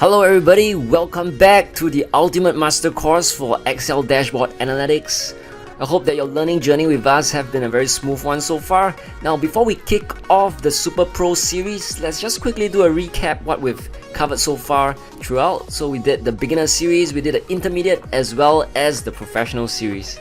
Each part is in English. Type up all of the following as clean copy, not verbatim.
Hello everybody, welcome back to the Ultimate Master Course for Excel Dashboard Analytics. I hope that your learning journey with us have been a very smooth one so far. Now before we kick off the Super Pro series, let's just quickly do a recap what we've covered so far throughout. So we did the beginner series, we did the intermediate as well as the professional series.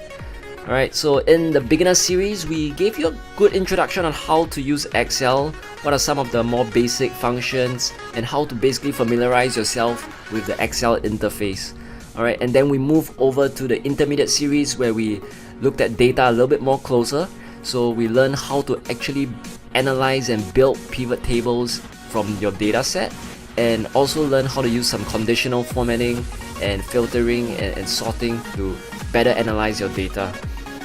Alright, so in the beginner series, we gave you a good introduction on how to use Excel, what are some of the more basic functions, and how to basically familiarize yourself with the Excel interface. Alright, and then we move over to the intermediate series where we looked at data a little bit more closer. So we learned how to actually analyze and build pivot tables from your data set, and also learn how to use some conditional formatting and filtering and sorting to better analyze your data.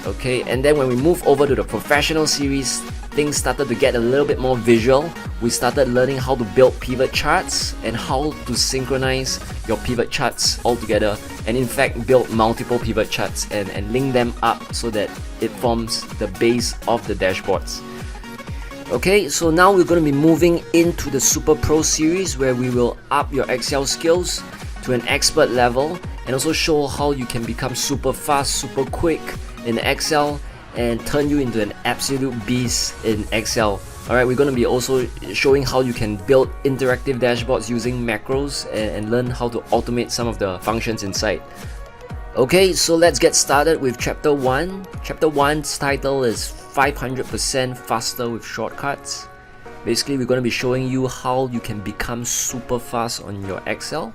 Okay, and then when we move over to the professional series, things started to get a little bit more visual. We started learning how to build pivot charts and how to synchronize your pivot charts all together, and in fact build multiple pivot charts and link them up so that it forms the base of the dashboards. Okay, so now we're going to be moving into the Super Pro series where we will up your Excel skills to an expert level and also show how you can become super fast, super quick in Excel and turn you into an absolute beast in Excel. Alright, we're going to be also showing how you can build interactive dashboards using macros and learn how to automate some of the functions inside. Okay, so let's get started with Chapter 1. Chapter 1's title is 500% Faster with Shortcuts. Basically, we're going to be showing you how you can become super fast on your Excel,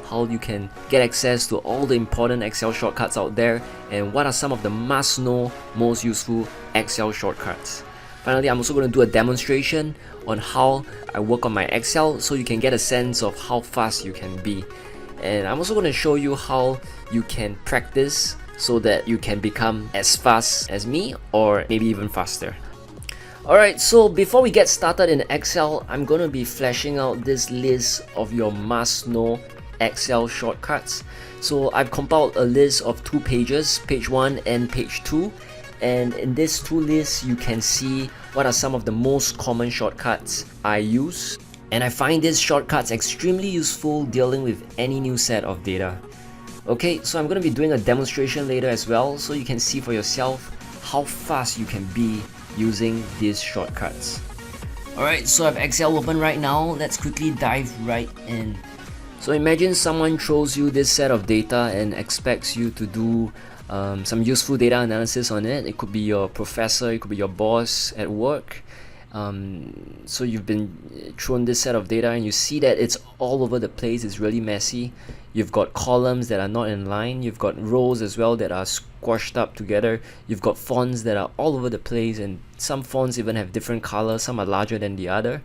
how you can get access to all the important Excel shortcuts out there, and what are some of the must-know, most useful Excel shortcuts. Finally, I'm also going to do a demonstration on how I work on my Excel so you can get a sense of how fast you can be. And I'm also going to show you how you can practice so that you can become as fast as me or maybe even faster. Alright, so before we get started in Excel, I'm going to be flashing out this list of your must-know Excel shortcuts. So I've compiled a list of 2 pages, page 1 and page 2, and in these 2 lists you can see what are some of the most common shortcuts I use, and I find these shortcuts extremely useful dealing with any new set of data. Okay, so I'm going to be doing a demonstration later as well so you can see for yourself how fast you can be using these shortcuts. Alright, so I have Excel open right now. Let's quickly dive right in. So imagine someone throws you this set of data and expects you to do some useful data analysis on it. It could be your professor, it could be your boss at work. So you've been thrown this set of data and you see that it's all over the place, it's really messy. You've got columns that are not in line, you've got rows as well that are squashed up together, you've got fonts that are all over the place, and some fonts even have different colors, some are larger than the other.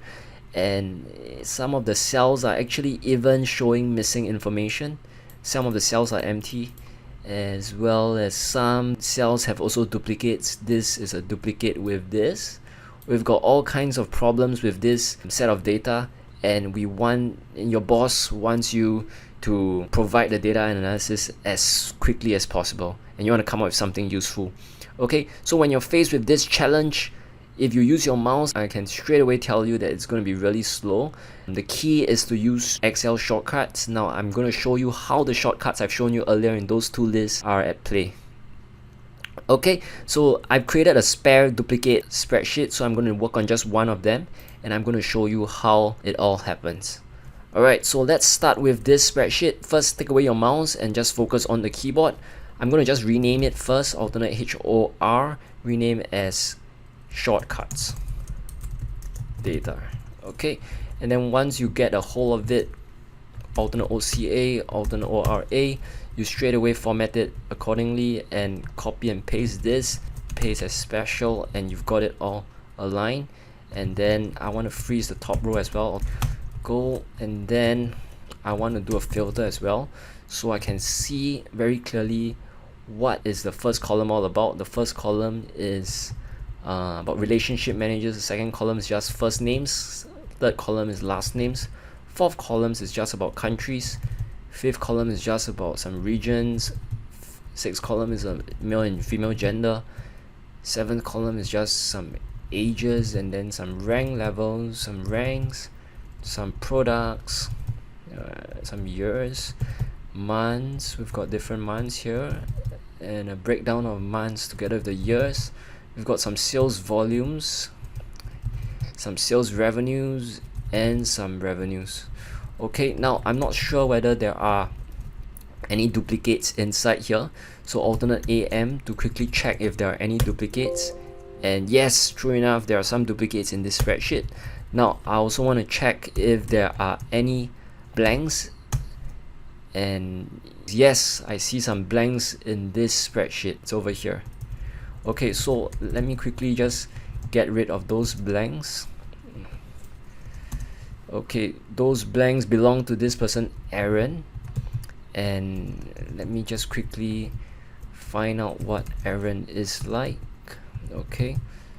And some of the cells are actually even showing missing information. Some of the cells are empty, as well as some cells have also duplicates. This is a duplicate with this. We've got all kinds of problems with this set of data, and your boss wants you to provide the data analysis as quickly as possible, and you want to come up with something useful. Okay, so when you're faced with this challenge, if you use your mouse, I can straight away tell you that it's going to be really slow. The key is to use Excel shortcuts. Now I'm going to show you how the shortcuts I've shown you earlier in those 2 lists are at play. Okay, so I've created a spare duplicate spreadsheet, so I'm going to work on just one of them and I'm going to show you how it all happens. Alright, so let's start with this spreadsheet. First, take away your mouse and just focus on the keyboard. I'm going to just rename it first, alternate HOR, rename as shortcuts data. Okay, and then once you get a hold of it, alternate OCA, alternate ORA, you straight away format it accordingly and copy and paste this, paste as special, and you've got it all aligned. And then I want to freeze the top row as well. Go, and then I want to do a filter as well so I can see very clearly what is the first column all about. The first column is about relationship managers, the second column is just first names, third column is last names, fourth column is just about countries, fifth column is just about some regions, sixth column is a male and female gender, seventh column is just some ages, and then some rank levels, some ranks, some products, got some years, months. We've got different months here, and a breakdown of months together with the years. We've got some sales volumes, some sales revenues, and some revenues. Okay, now I'm not sure whether there are any duplicates inside here, so alternate AM to quickly check if there are any duplicates. And yes, true enough, there are some duplicates in this spreadsheet. Now I also want to check if there are any blanks, and yes, I see some blanks in this spreadsheet. It's over here. Okay, so let me quickly just get rid of those blanks. Okay, those blanks belong to this person Aaron, and let me just quickly find out what Aaron is like. Okay,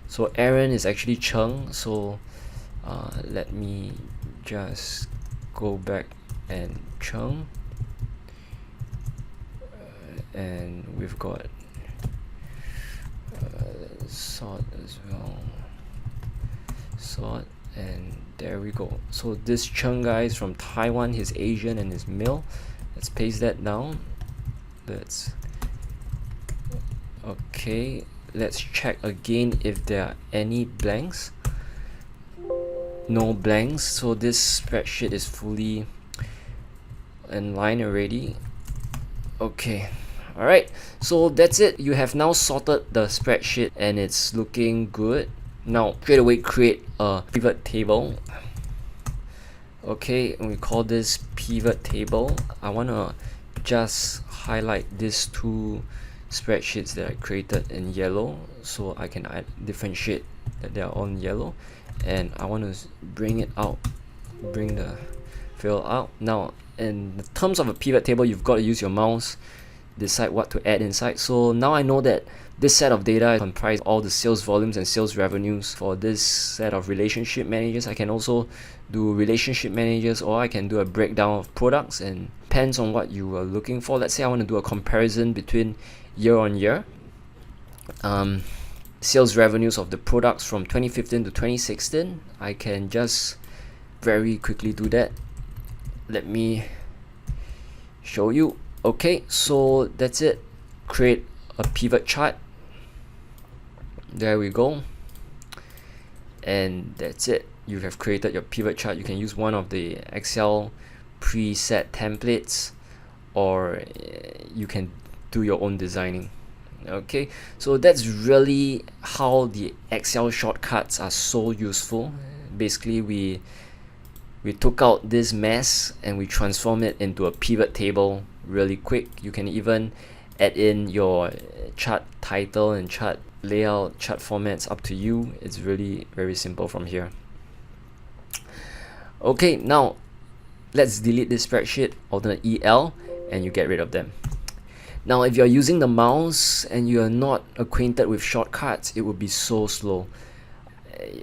so Aaron is actually Cheng, so let me just go back and Cheng, and we've got sort as well, sort, and there we go. So this Cheng guy is from Taiwan, he's Asian and he's male. Let's paste that down. Let's okay, let's check again if there are any blanks. No blanks, so this spreadsheet is fully in line already. Okay, alright, so that's it. You have now sorted the spreadsheet and it's looking good. Now straight away create a pivot table. Okay, and we call this pivot table. I want to just highlight these two spreadsheets that I created in yellow so I can differentiate that they are all in yellow, and I want to bring it out, bring the fill out. Now in terms of a pivot table, you've got to use your mouse, decide what to add inside. So now I know that this set of data comprises all the sales volumes and sales revenues for this set of relationship managers. I can also do relationship managers, or I can do a breakdown of products, and depends on what you are looking for. Let's say I want to do a comparison between year on year sales revenues of the products from 2015 to 2016. I can just very quickly do that. Let me show you. Okay, so that's it. Create a pivot chart. There we go, and that's it. You have created your pivot chart. You can use one of the Excel preset templates, or you can do your own designing. Okay, so that's really how the Excel shortcuts are so useful. Basically, we took out this mess and we transformed it into a pivot table really quick. You can even add in your chart title and chart layout, chart formats, up to you. It's really very simple from here. Okay, now let's delete this spreadsheet, alternate EL, and you get rid of them. Now if you're using the mouse and you're not acquainted with shortcuts, it would be so slow.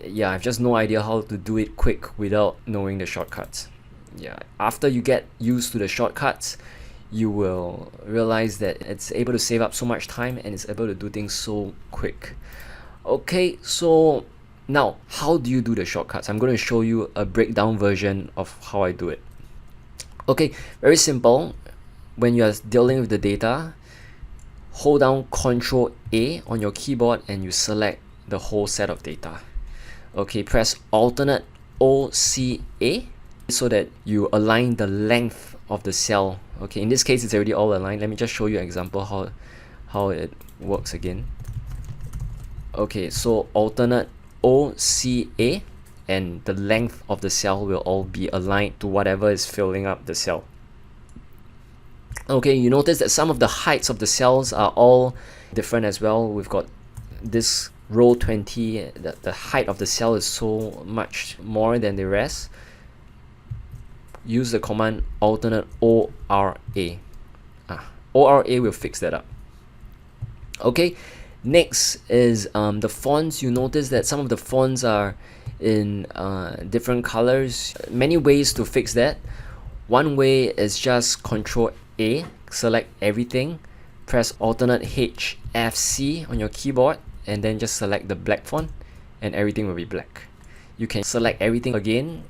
Yeah, I've just no idea how to do it quick without knowing the shortcuts. Yeah, after you get used to the shortcuts, you will realize that it's able to save up so much time and it's able to do things so quick. Okay, so now how do you do the shortcuts? I'm going to show you a breakdown version of how I do it. Okay, very simple. When you are dealing with the data, hold down Ctrl A on your keyboard and you select the whole set of data. Okay, press alternate OCA so that you align the length of the cell. Okay, in this case it's already all aligned. Let me just show you an example how it works again. Okay, so alternate OCA, and the length of the cell will all be aligned to whatever is filling up the cell. Okay, you notice that some of the heights of the cells are all different as well. We've got this row 20, the height of the cell is so much more than the rest. Use the command alternate ORA. ORA will fix that up. Okay, next is the fonts. You notice that some of the fonts are in different colors. Many ways to fix that. One way is just Ctrl A, select everything, press alternate HFC on your keyboard, and then just select the black font and everything will be black. You can select everything again,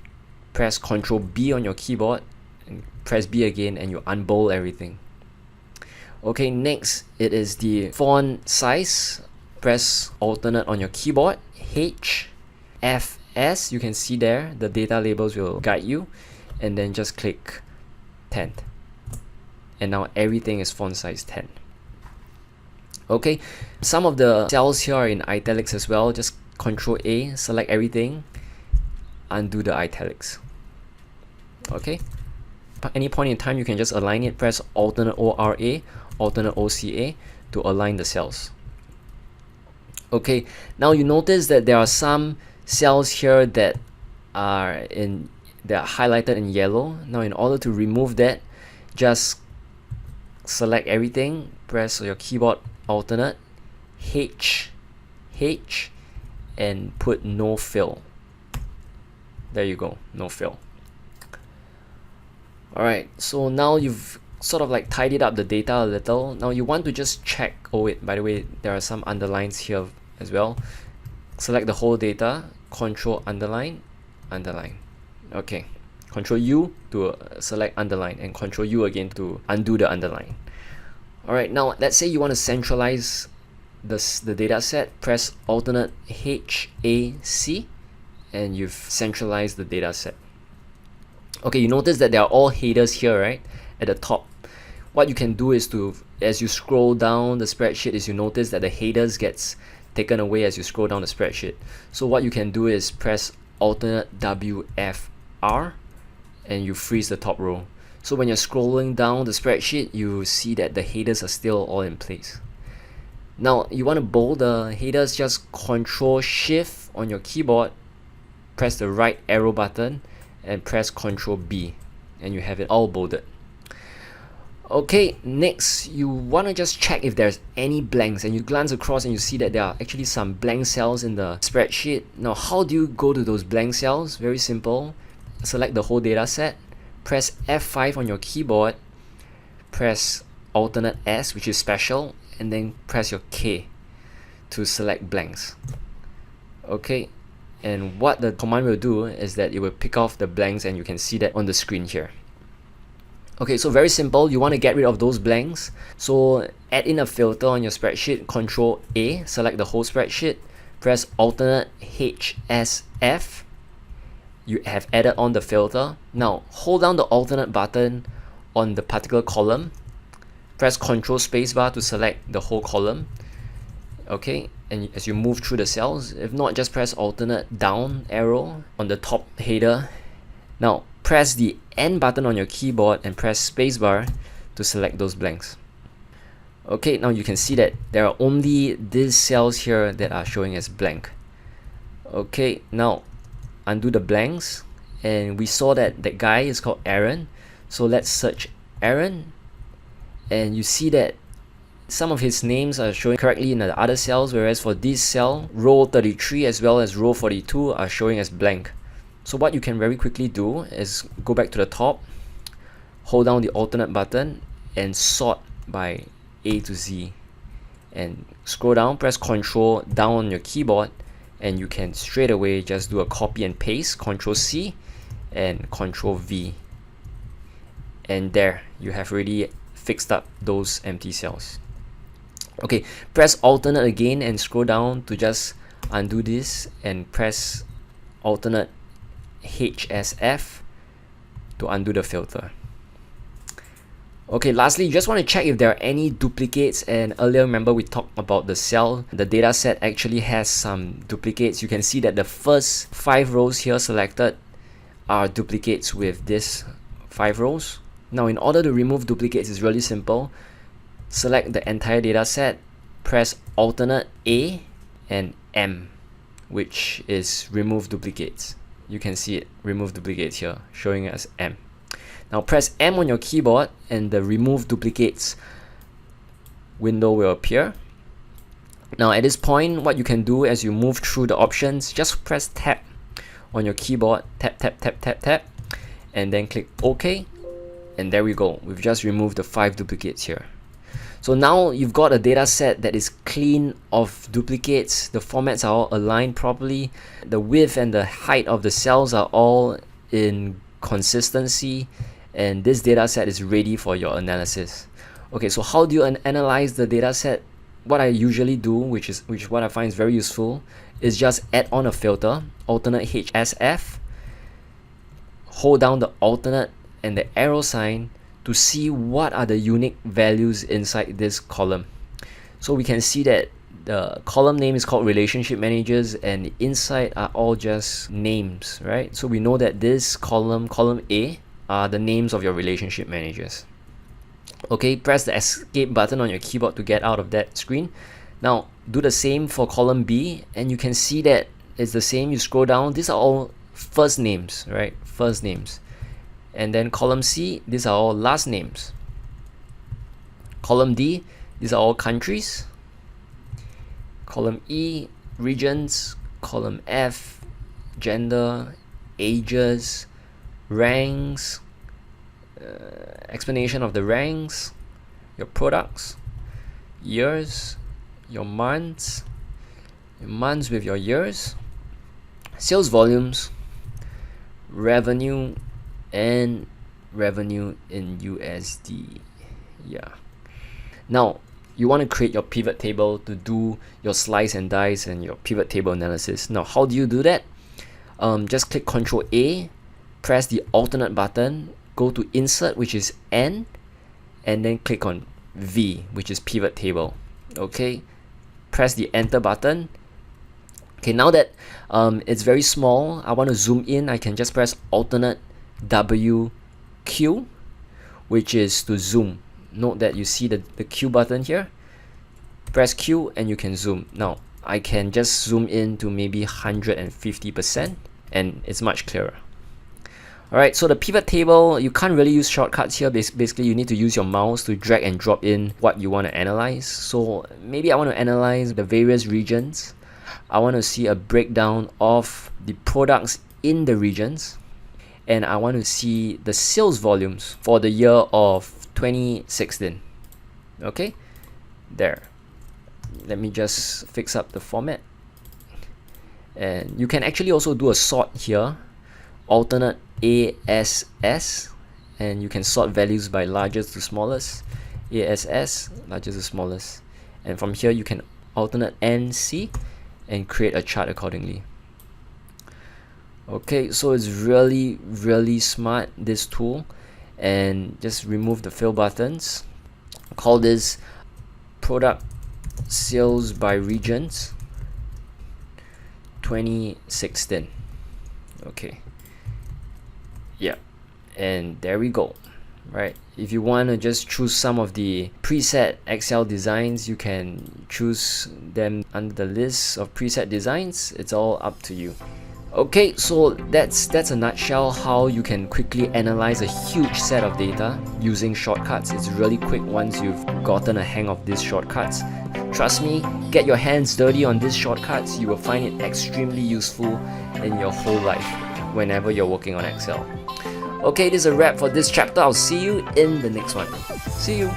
press Ctrl B on your keyboard and press B again, and you unbold everything. Okay, next it is the font size. Press alternate on your keyboard, H, F, S. You can see there the data labels will guide you, and then just click 10, and now everything is font size 10. Okay, some of the cells here are in italics as well. Just Control A, select everything, undo the italics. Okay, at any point in time you can just align it. Press alternate ORA, alternate OCA to align the cells. Okay, now you notice that there are some cells here that are highlighted in yellow. Now in order to remove that, just select everything, press your keyboard alternate H, and put no fill. There you go, no fill. Alright, so now you've sort of like tidied up the data a little. Now you want to just check, oh wait, by the way, there are some underlines here as well. Select the whole data, Control underline, underline. Okay, Control U to select underline, and Control U again to undo the underline. Alright, now let's say you want to centralize the data set. Press alternate HAC, and you've centralized the data set. Okay, you notice that there are all headers here, right, at the top. What you can do is to, as you scroll down the spreadsheet, is you notice that the headers gets taken away as you scroll down the spreadsheet. So what you can do is press alternate WFR, and you freeze the top row. So when you're scrolling down the spreadsheet, you see that the headers are still all in place. Now you want to bold the headers, just Control Shift on your keyboard, press the right arrow button, and press Control B, and you have it all bolded. Okay, next you want to just check if there's any blanks, and you glance across and you see that there are actually some blank cells in the spreadsheet. Now how do you go to those blank cells? Very simple. Select the whole data set, press F5 on your keyboard, press alternate S, which is special, and then press your K to select blanks. Okay, and what the command will do is that it will pick off the blanks, and you can see that on the screen here. Okay, so very simple. You want to get rid of those blanks, so add in a filter on your spreadsheet. Control A, select the whole spreadsheet, press alternate HSF. You have added on the filter. Now hold down the alternate button on the particular column, press Control Spacebar to select the whole column. Okay, and as you move through the cells, if not, just press alternate down arrow on the top header. Now press the N button on your keyboard and press spacebar to select those blanks. Okay, now you can see that there are only these cells here that are showing as blank. Okay, now undo the blanks, and we saw that that guy is called Aaron, so let's search Aaron, and you see that some of his names are showing correctly in the other cells, whereas for this cell, row 33 as well as row 42 are showing as blank. So what you can very quickly do is go back to the top, hold down the alternate button, and sort by A to Z, and scroll down, press Control down on your keyboard, and you can straight away just do a copy and paste, Control C and Control V, and there you have already fixed up those empty cells. Okay, press alternate again and scroll down to just undo this, and press alternate HSF to undo the filter. Okay, lastly, you just want to check if there are any duplicates, and earlier remember we talked about the cell. The data set actually has some duplicates. You can see that the first 5 rows here selected are duplicates with this 5 rows. Now in order to remove duplicates, it's really simple. Select the entire data set, press alternate A and M, which is remove duplicates. You can see it, remove duplicates here, showing as M. Now press M on your keyboard and the remove duplicates window will appear. Now at this point, what you can do as you move through the options, just press tab on your keyboard, tap, tap, tap, tap, tap, and then click OK. And there we go, we've just removed the 5 duplicates here. So now you've got a data set that is clean of duplicates. The formats are all aligned properly. The width and the height of the cells are all in consistency, and this data set is ready for your analysis. Okay, so how do you analyze the data set? What I usually do, which is what I find is very useful, is just add on a filter, alternate HSF, hold down the alternate and the arrow sign to see what are the unique values inside this column. So we can see that the column name is called relationship managers, and the inside are all just names, right? So we know that this column A, are the names of your relationship managers. Okay, press the escape button on your keyboard to get out of that screen. Now do the same for column B, and you can see that it's the same. You scroll down, these are all first names, right? First names. And then column C, these are all last names. Column D, these are all countries. Column E, regions. Column F, gender, ages, ranks, explanation of the ranks, your products, years, your months with your years, sales volumes, revenue, and revenue in USD. Yeah. Now you want to create your pivot table to do your slice and dice and your pivot table analysis. Now how do you do that? Just click Ctrl A, press the alternate button, go to insert, which is N, and then click on V, which is pivot table. Okay, press the enter button. Okay, now that it's very small, I want to zoom in. I can just press alternate WQ, which is to zoom. Note that you see the Q button here. Press Q and you can zoom. Now I can just zoom in to maybe 150%, and it's much clearer. Alright, so the pivot table, you can't really use shortcuts here. Basically, you need to use your mouse to drag and drop in what you want to analyze. So maybe I want to analyze the various regions. I want to see a breakdown of the products in the regions, and I want to see the sales volumes for the year of 2016. Okay, there. Let me just fix up the format. And you can actually also do a sort here, alternate ASS, and you can sort values by largest to smallest, ASS, largest to smallest, and from here you can alternate NC and create a chart accordingly. Okay, so it's really smart, this tool. And just remove the fill buttons. Call this product sales by regions 2016. Okay, yeah, and there we go. Right, if you want to just choose some of the preset Excel designs, you can choose them under the list of preset designs. It's all up to you. Okay, so that's a nutshell how you can quickly analyze a huge set of data using shortcuts. It's really quick once you've gotten a hang of these shortcuts. Trust me, get your hands dirty on these shortcuts. You will find it extremely useful in your whole life whenever you're working on Excel. Okay, this is a wrap for this chapter. I'll see you in the next one. See you.